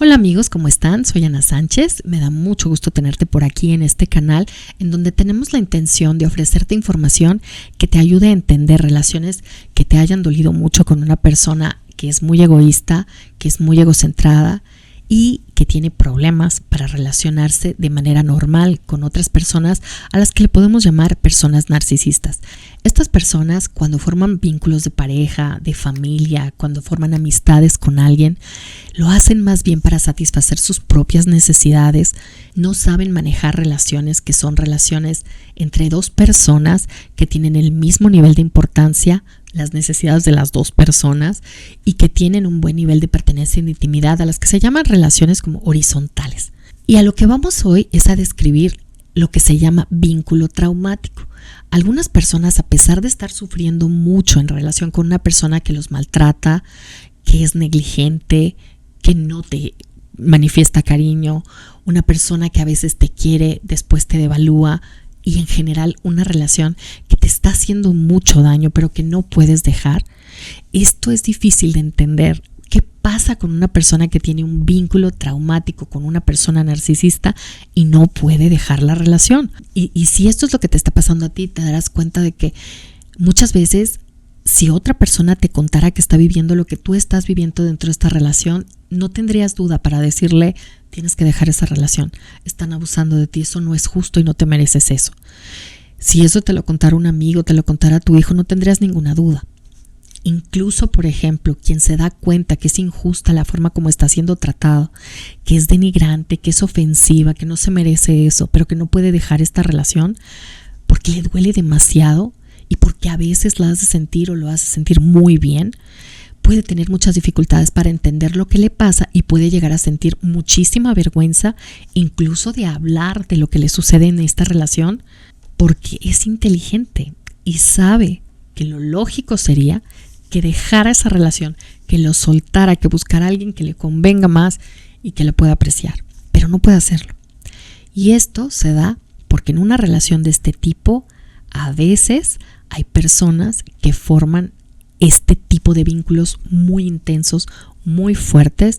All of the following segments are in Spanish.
Hola amigos, ¿cómo están? Soy Ana Sánchez. Me da mucho gusto tenerte por aquí en este canal en donde tenemos la intención de ofrecerte información que te ayude a entender relaciones que te hayan dolido mucho con una persona que es muy egoísta, que es muy egocentrada y que tiene problemas para relacionarse de manera normal con otras personas a las que le podemos llamar personas narcisistas. Estas personas, cuando forman vínculos de pareja, de familia, cuando forman amistades con alguien, lo hacen más bien para satisfacer sus propias necesidades. No saben manejar relaciones que son relaciones entre dos personas que tienen el mismo nivel de importancia, las necesidades de las dos personas y que tienen un buen nivel de pertenencia y de intimidad, a las que se llaman relaciones como horizontales. Y a lo que vamos hoy es a describir lo que se llama vínculo traumático. Algunas personas, a pesar de estar sufriendo mucho en relación con una persona que los maltrata, que es negligente, que no te manifiesta cariño, una persona que a veces te quiere, después te devalúa, y en general una relación que te está haciendo mucho daño pero que no puedes dejar. Esto es difícil de entender. ¿Qué pasa con una persona que tiene un vínculo traumático con una persona narcisista y no puede dejar la relación? Y si esto es lo que te está pasando a ti, te darás cuenta de que muchas veces, si otra persona te contara que está viviendo lo que tú estás viviendo dentro de esta relación, no tendrías duda para decirle: tienes que dejar esa relación, están abusando de ti, eso no es justo y no te mereces eso. Si eso te lo contara un amigo, te lo contara tu hijo, no tendrías ninguna duda. Incluso, por ejemplo, quien se da cuenta que es injusta la forma como está siendo tratado, que es denigrante, que es ofensiva, que no se merece eso, pero que no puede dejar esta relación porque le duele demasiado y porque a veces la hace sentir o lo hace sentir muy bien, puede tener muchas dificultades para entender lo que le pasa y puede llegar a sentir muchísima vergüenza, incluso de hablar de lo que le sucede en esta relación, porque es inteligente y sabe que lo lógico sería que dejara esa relación, que lo soltara, que buscara a alguien que le convenga más y que le pueda apreciar, pero no puede hacerlo. Y esto se da porque en una relación de este tipo, a veces hay personas que forman este tipo de vínculos muy intensos, muy fuertes,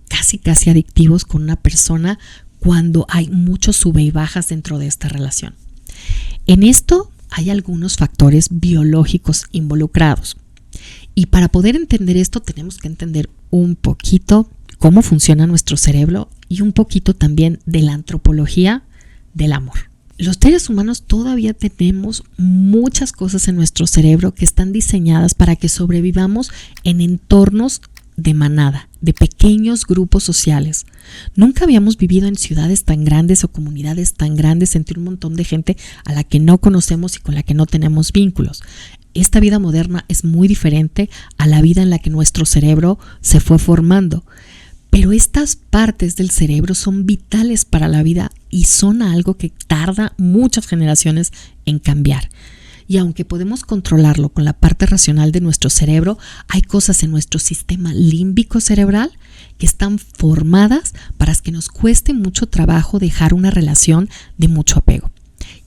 casi adictivos con una persona cuando hay muchos sube y bajas dentro de esta relación. En esto hay algunos factores biológicos involucrados. Y para poder entender esto tenemos que entender un poquito cómo funciona nuestro cerebro y un poquito también de la antropología del amor. Los seres humanos todavía tenemos muchas cosas en nuestro cerebro que están diseñadas para que sobrevivamos en entornos de manada, de pequeños grupos sociales. Nunca habíamos vivido en ciudades tan grandes o comunidades tan grandes, entre un montón de gente a la que no conocemos y con la que no tenemos vínculos. Esta vida moderna es muy diferente a la vida en la que nuestro cerebro se fue formando. Pero estas partes del cerebro son vitales para la vida y son algo que tarda muchas generaciones en cambiar. Y aunque podemos controlarlo con la parte racional de nuestro cerebro, hay cosas en nuestro sistema límbico cerebral que están formadas para que nos cueste mucho trabajo dejar una relación de mucho apego.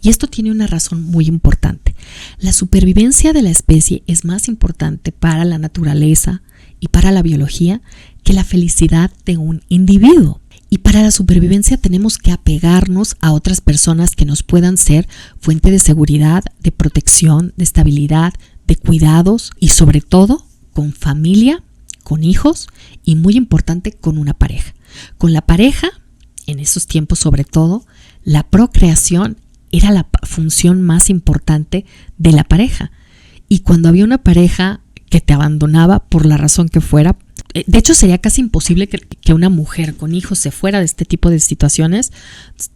Y esto tiene una razón muy importante. La supervivencia de la especie es más importante para la naturaleza y para la biología que la felicidad de un individuo. Y para la supervivencia tenemos que apegarnos a otras personas que nos puedan ser fuente de seguridad, de protección, de estabilidad, de cuidados y sobre todo con familia, con hijos y muy importante con una pareja. Con la pareja, en esos tiempos sobre todo, la procreación era la función más importante de la pareja. Y cuando había una pareja que te abandonaba por la razón que fuera, de hecho sería casi imposible que una mujer con hijos se fuera de este tipo de situaciones,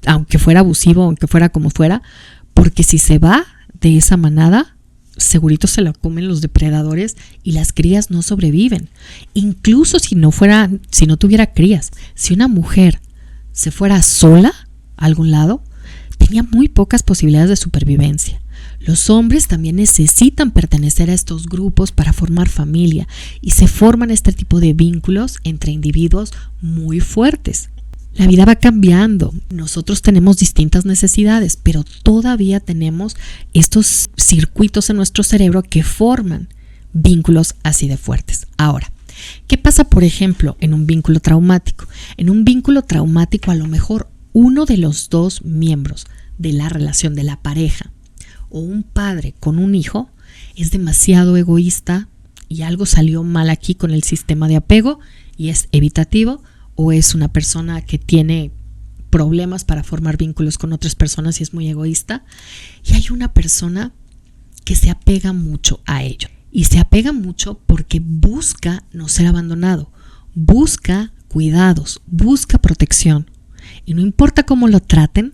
aunque fuera abusivo, aunque fuera como fuera, porque si se va de esa manada, segurito se la comen los depredadores y las crías no sobreviven. Incluso si no tuviera crías, si una mujer se fuera sola a algún lado, tenía muy pocas posibilidades de supervivencia. Los hombres también necesitan pertenecer a estos grupos para formar familia y se forman este tipo de vínculos entre individuos muy fuertes. La vida va cambiando, nosotros tenemos distintas necesidades, pero todavía tenemos estos circuitos en nuestro cerebro que forman vínculos así de fuertes. Ahora, ¿Qué pasa, por ejemplo, en un vínculo traumático? En un vínculo traumático, a lo mejor uno de los dos miembros de la relación de la pareja o un padre con un hijo es demasiado egoísta y algo salió mal aquí con el sistema de apego y es evitativo, o es una persona que tiene problemas para formar vínculos con otras personas y es muy egoísta, y hay una persona que se apega mucho a ello. Y se apega mucho porque busca no ser abandonado, busca cuidados, busca protección. Y no importa cómo lo traten,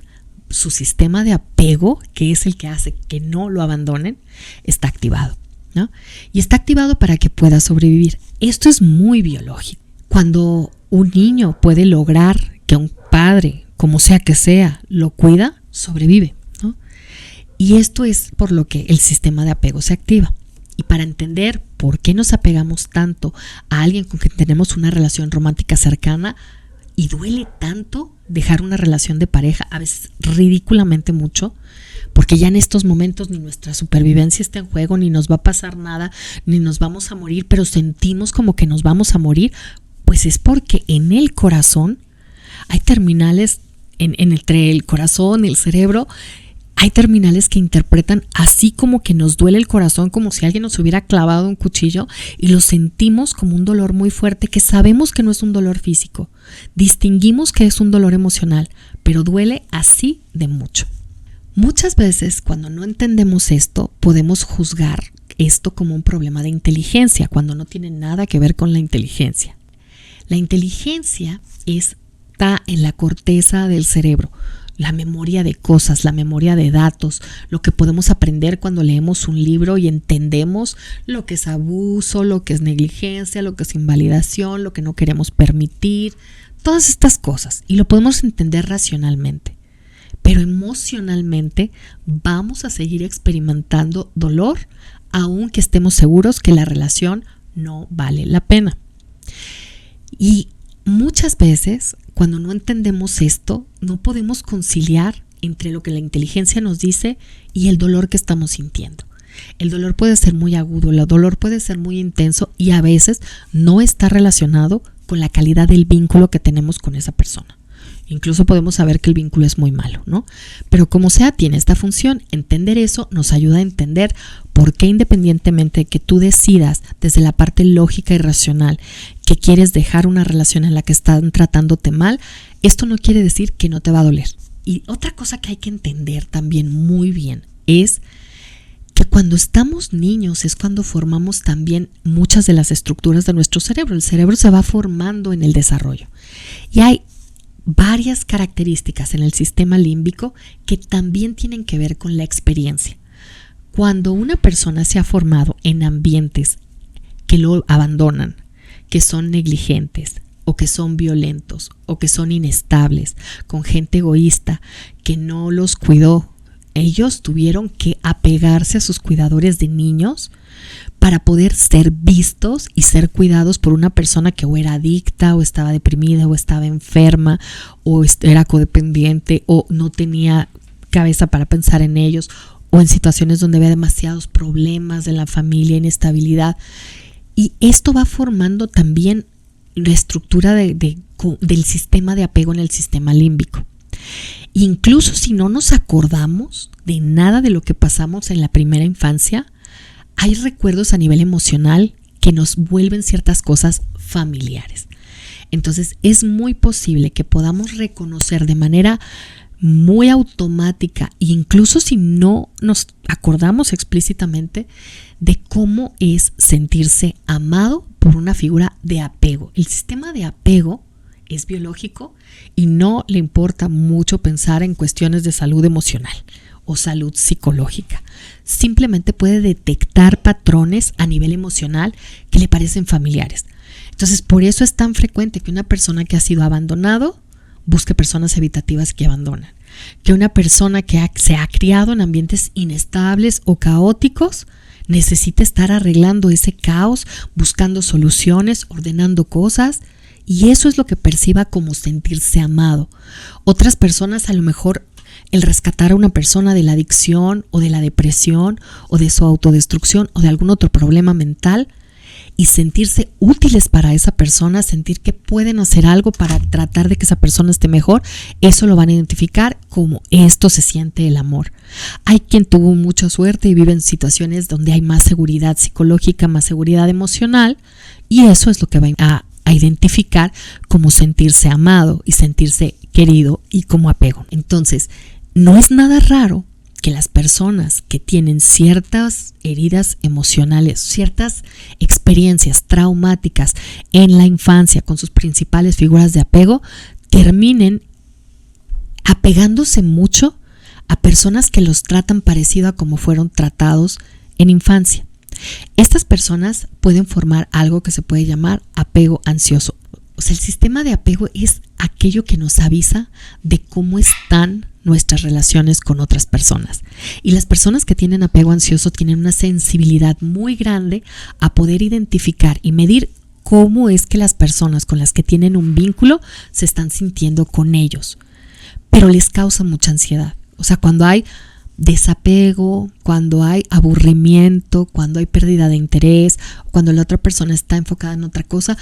su sistema de apego, que es el que hace que no lo abandonen, está activado, ¿no? Y está activado para que pueda sobrevivir. Esto es muy biológico. Cuando un niño puede lograr que un padre, como sea que sea, lo cuida, sobrevive, ¿no? Y esto es por lo que el sistema de apego se activa. Y para entender por qué nos apegamos tanto a alguien con quien tenemos una relación romántica cercana y duele tanto dejar una relación de pareja, a veces ridículamente mucho, porque ya en estos momentos ni nuestra supervivencia está en juego, ni nos va a pasar nada, ni nos vamos a morir, pero sentimos como que nos vamos a morir, pues es porque en el corazón hay terminales, entre el corazón y el cerebro, hay terminales que interpretan así como que nos duele el corazón, como si alguien nos hubiera clavado un cuchillo, y lo sentimos como un dolor muy fuerte que sabemos que no es un dolor físico. Distinguimos que es un dolor emocional, pero duele así de mucho. Muchas veces cuando no entendemos esto, podemos juzgar esto como un problema de inteligencia, cuando no tiene nada que ver con la inteligencia. La inteligencia está en la corteza del cerebro. La memoria de cosas, la memoria de datos, lo que podemos aprender cuando leemos un libro y entendemos lo que es abuso, lo que es negligencia, lo que es invalidación, lo que no queremos permitir, todas estas cosas, y lo podemos entender racionalmente. Pero emocionalmente vamos a seguir experimentando dolor, aunque estemos seguros que la relación no vale la pena. Y muchas veces, cuando no entendemos esto, no podemos conciliar entre lo que la inteligencia nos dice y el dolor que estamos sintiendo. El dolor puede ser muy agudo, el dolor puede ser muy intenso y a veces no está relacionado con la calidad del vínculo que tenemos con esa persona. Incluso podemos saber que el vínculo es muy malo, ¿no? Pero como sea, tiene esta función. Entender eso nos ayuda a entender por qué, independientemente de que tú decidas desde la parte lógica y racional que quieres dejar una relación en la que están tratándote mal, esto no quiere decir que no te va a doler. Y otra cosa que hay que entender también muy bien es que cuando estamos niños es cuando formamos también muchas de las estructuras de nuestro cerebro. El cerebro se va formando en el desarrollo. Y hay varias características en el sistema límbico que también tienen que ver con la experiencia. Cuando una persona se ha formado en ambientes que lo abandonan, que son negligentes o que son violentos o que son inestables, con gente egoísta que no los cuidó, ellos tuvieron que apegarse a sus cuidadores de niños para poder ser vistos y ser cuidados por una persona que o era adicta o estaba deprimida o estaba enferma o era codependiente o no tenía cabeza para pensar en ellos, o en situaciones donde había demasiados problemas de la familia, inestabilidad. Y esto va formando también la estructura del sistema de apego en el sistema límbico. Incluso si no nos acordamos de nada de lo que pasamos en la primera infancia, hay recuerdos a nivel emocional que nos vuelven ciertas cosas familiares. Entonces es muy posible que podamos reconocer de manera muy automática, incluso si no nos acordamos explícitamente, de cómo es sentirse amado por una figura de apego. El sistema de apego es biológico y no le importa mucho pensar en cuestiones de salud emocional o salud psicológica. Simplemente puede detectar patrones a nivel emocional que le parecen familiares. Entonces, por eso es tan frecuente que una persona que ha sido abandonado busque personas evitativas que abandonan. Que una persona que se ha criado en ambientes inestables o caóticos necesita estar arreglando ese caos, buscando soluciones, ordenando cosas, y eso es lo que perciba como sentirse amado. Otras personas, a lo mejor el rescatar a una persona de la adicción o de la depresión o de su autodestrucción o de algún otro problema mental, y sentirse útiles para esa persona, sentir que pueden hacer algo para tratar de que esa persona esté mejor, eso lo van a identificar como esto se siente el amor. Hay quien tuvo mucha suerte y vive en situaciones donde hay más seguridad psicológica, más seguridad emocional, y eso es lo que va a identificar como sentirse amado y sentirse querido y como apego. Entonces, no es nada raro que las personas que tienen ciertas heridas emocionales, ciertas experiencias traumáticas en la infancia con sus principales figuras de apego, terminen apegándose mucho a personas que los tratan parecido a como fueron tratados en infancia. Estas personas pueden formar algo que se puede llamar apego ansioso. O sea, el sistema de apego es aquello que nos avisa de cómo están nuestras relaciones con otras personas. Y las personas que tienen apego ansioso tienen una sensibilidad muy grande a poder identificar y medir cómo es que las personas con las que tienen un vínculo se están sintiendo con ellos. Pero les causa mucha ansiedad. O sea, cuando hay desapego, cuando hay aburrimiento, cuando hay pérdida de interés, cuando la otra persona está enfocada en otra cosa,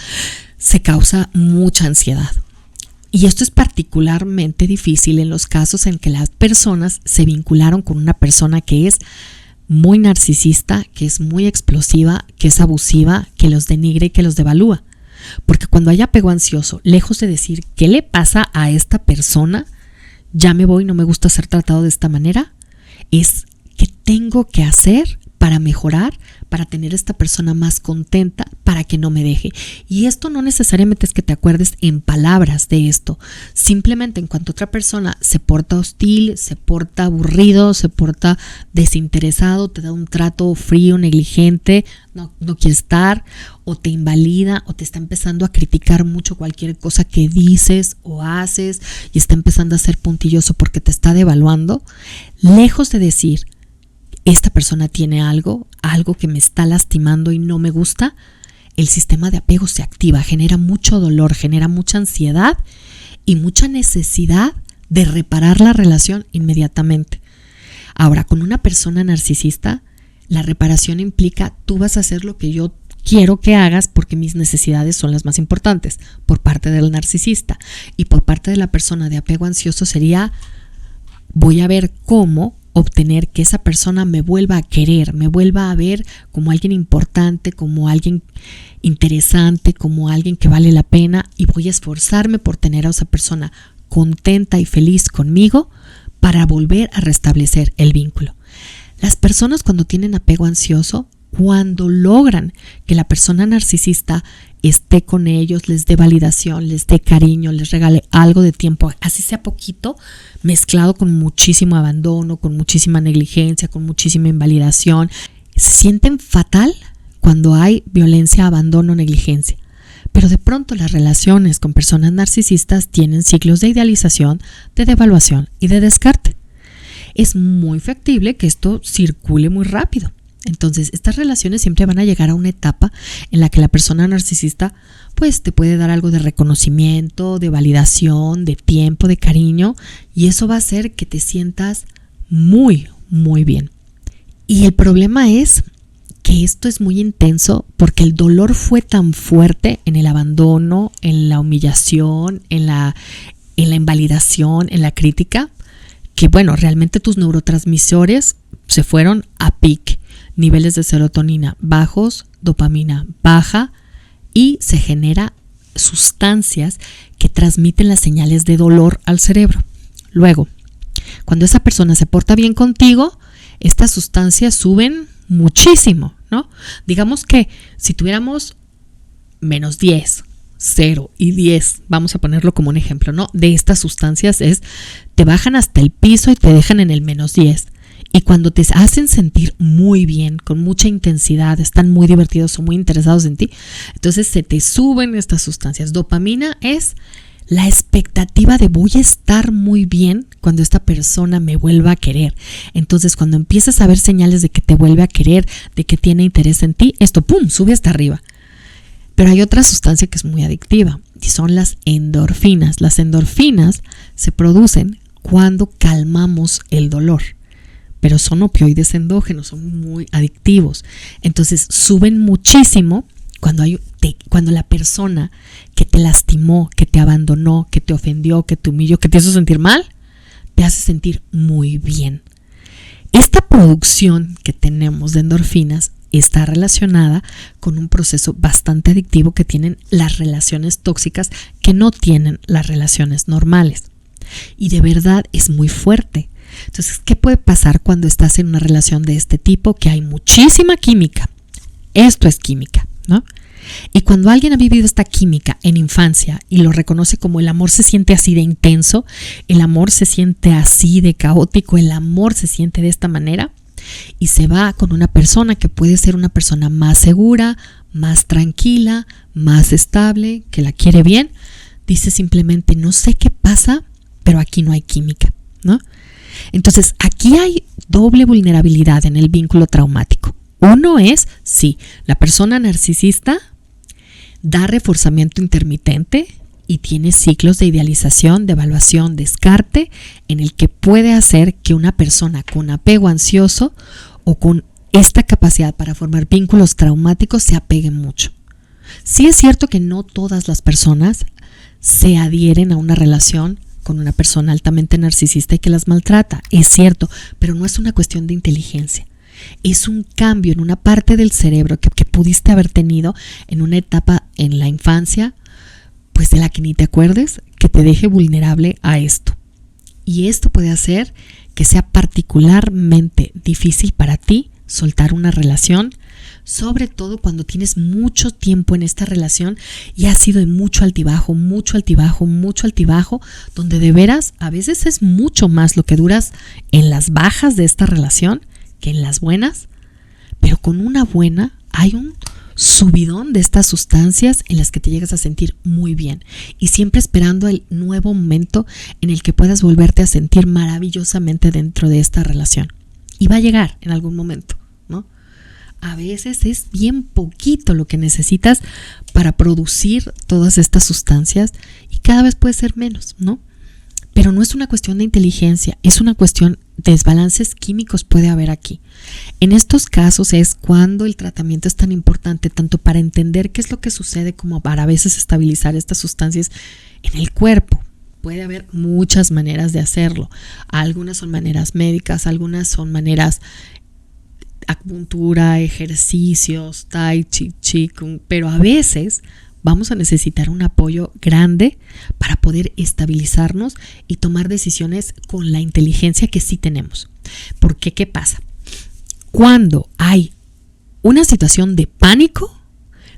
se causa mucha ansiedad. Y esto es particularmente difícil en los casos en que las personas se vincularon con una persona que es muy narcisista, que es muy explosiva, que es abusiva, que los denigre y que los devalúa. Porque cuando hay apego ansioso, lejos de decir ¿qué le pasa a esta persona? Ya me voy, no me gusta ser tratado de esta manera. Es ¿qué tengo que hacer para mejorar, para tener a esta persona más contenta, para que no me deje? Y esto no necesariamente es que te acuerdes en palabras de esto. Simplemente en cuanto otra persona se porta hostil, se porta aburrido, se porta desinteresado, te da un trato frío, negligente, no quiere estar, o te invalida, o te está empezando a criticar mucho cualquier cosa que dices o haces, y está empezando a ser puntilloso porque te está devaluando, lejos de decir esta persona tiene algo que me está lastimando y no me gusta, el sistema de apego se activa, genera mucho dolor, genera mucha ansiedad y mucha necesidad de reparar la relación inmediatamente. Ahora, con una persona narcisista, la reparación implica tú vas a hacer lo que yo quiero que hagas porque mis necesidades son las más importantes, por parte del narcisista. Y por parte de la persona de apego ansioso sería voy a ver cómo obtener que esa persona me vuelva a querer, me vuelva a ver como alguien importante, como alguien interesante, como alguien que vale la pena, y voy a esforzarme por tener a esa persona contenta y feliz conmigo para volver a restablecer el vínculo. Las personas cuando tienen apego ansioso, cuando logran que la persona narcisista esté con ellos, les dé validación, les dé cariño, les regale algo de tiempo, así sea poquito, mezclado con muchísimo abandono, con muchísima negligencia, con muchísima invalidación, se sienten fatal cuando hay violencia, abandono, negligencia. Pero de pronto las relaciones con personas narcisistas tienen ciclos de idealización, de devaluación y de descarte. Es muy factible que esto circule muy rápido. Entonces, estas relaciones siempre van a llegar a una etapa en la que la persona narcisista pues te puede dar algo de reconocimiento, de validación, de tiempo, de cariño, y eso va a hacer que te sientas muy, muy bien. Y el problema es que esto es muy intenso porque el dolor fue tan fuerte en el abandono, en la humillación, en la invalidación, en la crítica, que bueno, realmente tus neurotransmisores se fueron a pic. Niveles de serotonina bajos, dopamina baja y se genera sustancias que transmiten las señales de dolor al cerebro. Luego, cuando esa persona se porta bien contigo, estas sustancias suben muchísimo, ¿no? Digamos que si tuviéramos menos 10, 0 y 10, vamos a ponerlo como un ejemplo, ¿no? De estas sustancias te bajan hasta el piso y te dejan en el menos 10. Y cuando te hacen sentir muy bien, con mucha intensidad, están muy divertidos o muy interesados en ti, entonces se te suben estas sustancias. Dopamina es la expectativa de voy a estar muy bien cuando esta persona me vuelva a querer. Entonces cuando empiezas a ver señales de que te vuelve a querer, de que tiene interés en ti, esto ¡pum!, sube hasta arriba. Pero hay otra sustancia que es muy adictiva y son las endorfinas. Las endorfinas se producen cuando calmamos el dolor. Pero son opioides endógenos, son muy adictivos. Entonces suben muchísimo Cuando la persona que te lastimó, que te abandonó, que te ofendió, que te humilló, que te hizo sentir mal, te hace sentir muy bien. Esta producción que tenemos de endorfinas está relacionada con un proceso bastante adictivo que tienen las relaciones tóxicas que no tienen las relaciones normales. Y de verdad es muy fuerte. Entonces, ¿qué puede pasar cuando estás en una relación de este tipo? Que hay muchísima química. Esto es química, ¿no? Y cuando alguien ha vivido esta química en infancia y lo reconoce como el amor se siente así de intenso, el amor se siente así de caótico, el amor se siente de esta manera, y se va con una persona que puede ser una persona más segura, más tranquila, más estable, que la quiere bien, dice simplemente no sé qué pasa, pero aquí no hay química, ¿no? Entonces aquí hay doble vulnerabilidad en el vínculo traumático. Uno es, sí, la persona narcisista da reforzamiento intermitente y tiene ciclos de idealización, de evaluación, descarte, en el que puede hacer que una persona con apego ansioso o con esta capacidad para formar vínculos traumáticos se apegue mucho. Sí es cierto que no todas las personas se adhieren a una relación con una persona altamente narcisista y que las maltrata, es cierto, pero no es una cuestión de inteligencia. Es un cambio en una parte del cerebro que pudiste haber tenido en una etapa en la infancia, pues de la que ni te acuerdes, que te deje vulnerable a esto. Y esto puede hacer que sea particularmente difícil para ti soltar una relación, sobre todo cuando tienes mucho tiempo en esta relación y ha sido de mucho altibajo, donde de veras a veces es mucho más lo que duras en las bajas de esta relación que en las buenas, pero con una buena hay un subidón de estas sustancias en las que te llegas a sentir muy bien y siempre esperando el nuevo momento en el que puedas volverte a sentir maravillosamente dentro de esta relación. Y va a llegar en algún momento, ¿no? A veces es bien poquito lo que necesitas para producir todas estas sustancias y cada vez puede ser menos, ¿no? Pero no es una cuestión de inteligencia, es una cuestión de desbalances químicos puede haber aquí. En estos casos es cuando el tratamiento es tan importante, tanto para entender qué es lo que sucede como para a veces estabilizar estas sustancias en el cuerpo. Puede haber muchas maneras de hacerlo. Algunas son maneras médicas, algunas son maneras acupuntura, ejercicios, tai chi, qigong, pero a veces vamos a necesitar un apoyo grande para poder estabilizarnos y tomar decisiones con la inteligencia que sí tenemos. Porque, ¿qué pasa? Cuando hay una situación de pánico,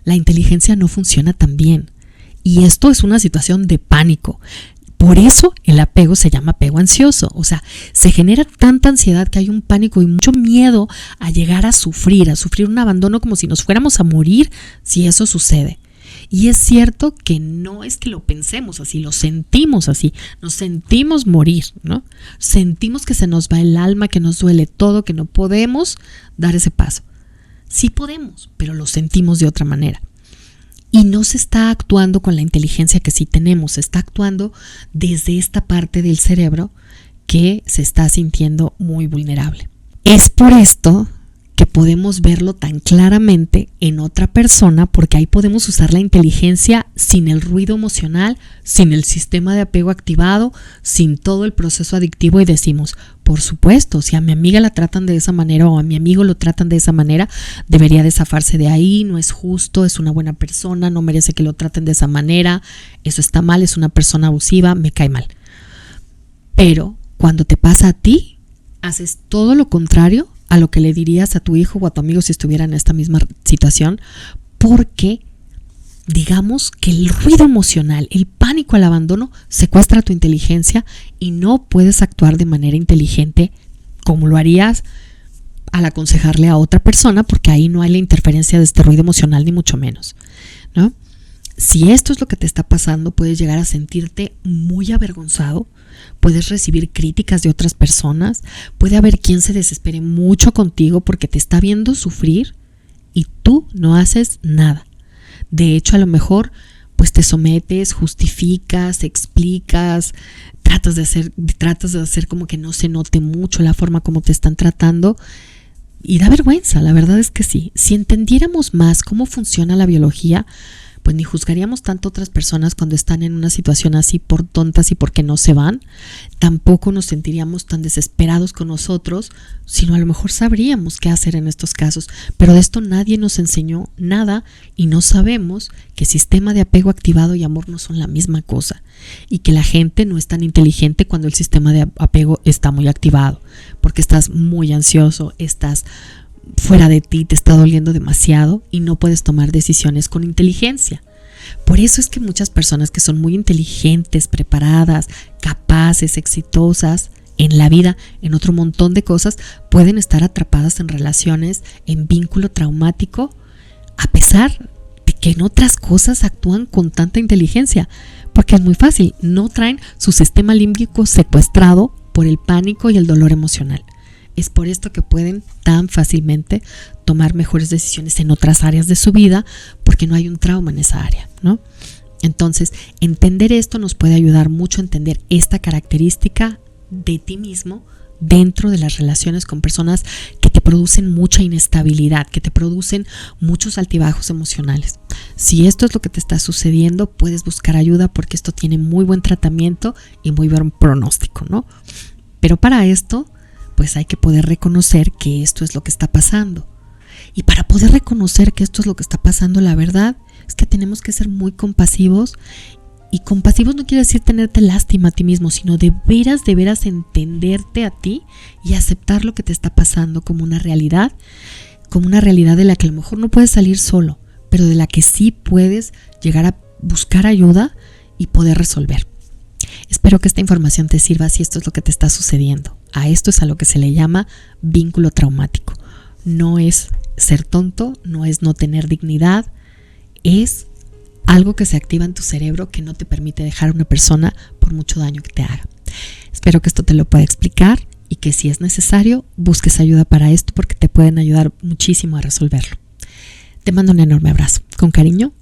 la inteligencia no funciona tan bien. Y esto es una situación de pánico. Por eso el apego se llama apego ansioso. O sea, se genera tanta ansiedad que hay un pánico y mucho miedo a llegar a sufrir un abandono como si nos fuéramos a morir si eso sucede. Y es cierto que no es que lo pensemos así, lo sentimos así, nos sentimos morir, ¿no? Sentimos que se nos va el alma, que nos duele todo, que no podemos dar ese paso. Sí podemos, pero lo sentimos de otra manera. Y no se está actuando con la inteligencia que sí tenemos, se está actuando desde esta parte del cerebro que se está sintiendo muy vulnerable. Es por esto que podemos verlo tan claramente en otra persona, porque ahí podemos usar la inteligencia sin el ruido emocional, sin el sistema de apego activado, sin todo el proceso adictivo y decimos, por supuesto, si a mi amiga la tratan de esa manera o a mi amigo lo tratan de esa manera, debería de zafarse de ahí, no es justo, es una buena persona, no merece que lo traten de esa manera, eso está mal, es una persona abusiva, me cae mal. Pero cuando te pasa a ti, haces todo lo contrario a lo que le dirías a tu hijo o a tu amigo si estuviera en esta misma situación, porque digamos que el ruido emocional, el pánico al abandono secuestra tu inteligencia y no puedes actuar de manera inteligente como lo harías al aconsejarle a otra persona, porque ahí no hay la interferencia de este ruido emocional ni mucho menos, ¿no? Si esto es lo que te está pasando, puedes llegar a sentirte muy avergonzado, puedes recibir críticas de otras personas, puede haber quien se desespere mucho contigo porque te está viendo sufrir y tú no haces nada. De hecho, a lo mejor pues te sometes, justificas, explicas, tratas de hacer como que no se note mucho la forma como te están tratando, Y da vergüenza, la verdad es que sí. Si entendiéramos más cómo funciona la biología, pues ni juzgaríamos tanto a otras personas cuando están en una situación así por tontas y porque no se van. Tampoco nos sentiríamos tan desesperados con nosotros, sino a lo mejor sabríamos qué hacer en estos casos. Pero de esto nadie nos enseñó nada y no sabemos que sistema de apego activado y amor no son la misma cosa. Y que la gente no es tan inteligente cuando el sistema de apego está muy activado. Porque estás muy ansioso, estás fuera de ti, te está doliendo demasiado y no puedes tomar decisiones con inteligencia. Por eso es que muchas personas que son muy inteligentes, preparadas, capaces, exitosas en la vida, en otro montón de cosas, pueden estar atrapadas en relaciones, en vínculo traumático, a pesar de que en otras cosas actúan con tanta inteligencia, porque es muy fácil, no traen su sistema límbico secuestrado por el pánico y el dolor emocional. Es por esto que pueden tan fácilmente tomar mejores decisiones en otras áreas de su vida porque no hay un trauma en esa área, ¿no? Entonces, entender esto nos puede ayudar mucho a entender esta característica de ti mismo dentro de las relaciones con personas que te producen mucha inestabilidad, que te producen muchos altibajos emocionales. Si esto es lo que te está sucediendo, puedes buscar ayuda porque esto tiene muy buen tratamiento y muy buen pronóstico, ¿no? Pero para esto, pues hay que poder reconocer que esto es lo que está pasando. Y para poder reconocer que esto es lo que está pasando, la verdad es que tenemos que ser muy compasivos. Y compasivos no quiere decir tenerte lástima a ti mismo, sino de veras entenderte a ti y aceptar lo que te está pasando como una realidad de la que a lo mejor no puedes salir solo, pero de la que sí puedes llegar a buscar ayuda y poder resolver. Espero que esta información te sirva si esto es lo que te está sucediendo. A esto es a lo que se le llama vínculo traumático. No es ser tonto, no es no tener dignidad, es algo que se activa en tu cerebro que no te permite dejar a una persona por mucho daño que te haga. Espero que esto te lo pueda explicar y que si es necesario busques ayuda para esto porque te pueden ayudar muchísimo a resolverlo. Te mando un enorme abrazo. Con cariño,